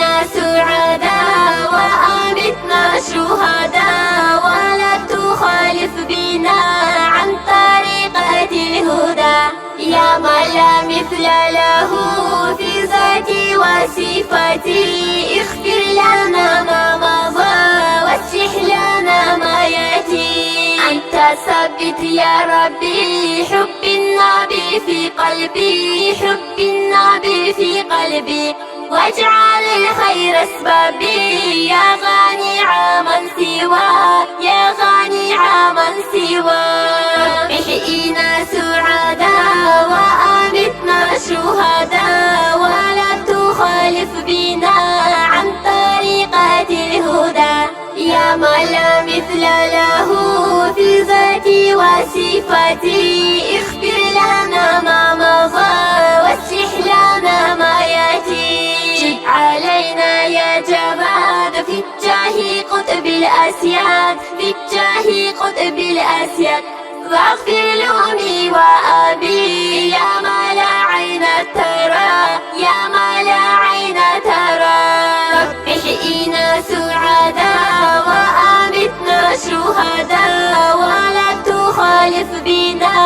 عشنا سعداء وأمتنا شهداء، ولا تخالف بنا عن طريقة الهدى. يا من لا مثل له في ذاتي وصفاتي، اغفر لنا ما مضى واصلح لنا ما يأتي. أنت ثبت يا ربي حب النبي في قلبي، حب النبي في قلبي، واجعل الخير اسبابي. يا غني عمن سوى، يا غني عمن سوى. احيينا سعداء وأمتنا شهداء، ولا تخالف بنا عن طريقة الهدى. يا من لا مثل له في ذاتي وصفاتي، اغفر لنا ما مضى واصلح لنا ما يأتي. جد علينا يا جواد في الجاه قطب الأسياد، في الجاه قطب الأسياد، واغفر لأمي وأبي. يا ما لا عين ترى، يا ما لا عين ترى. رب احيينا سعداء وأمتنا شهداء، ولا تخالف بنا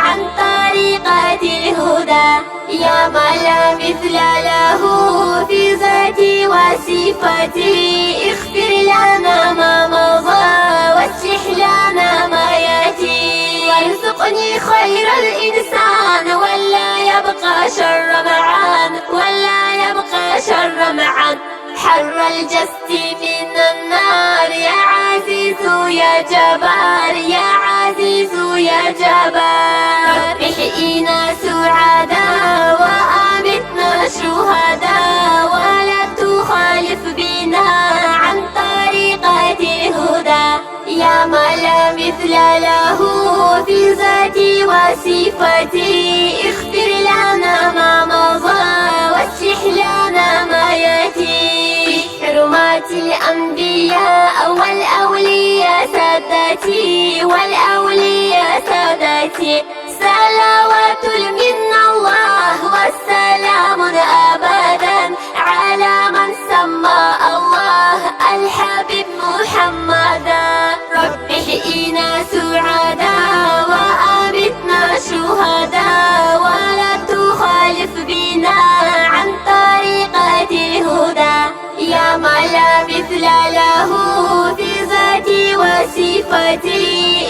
عن طريقة الهدى. يا من لا مثل له في ذاتي وصفاتي، اغفر لنا ما مضى واصلح لنا ما يأتي. وارزقني خير الإنسان ولا يبقى شر معان، ولا يبقى شر معان. حر الجسد من النار يا عزيز يا جبار، يا عزيز يا جبار. احيينا سعداء وأمتنا شهداء، ولا تخالف بنا عن طريقة الهدى. يا من لا مثل له في ذاتي وصفاتي، اغفر لنا ما مضى واصلح لنا ما يأتي. حرمات الأنبياء والأولياء سادتي، والأولياء سادتي، صلوات من الله والسلام أبدا على من سمى الله الحبيب محمدا. رب احيينا سعداء وأمتنا شهداء، ولا تخالف بنا عن طريقة الهدى. يا من لا مثل له في ذاتي وصفاتي،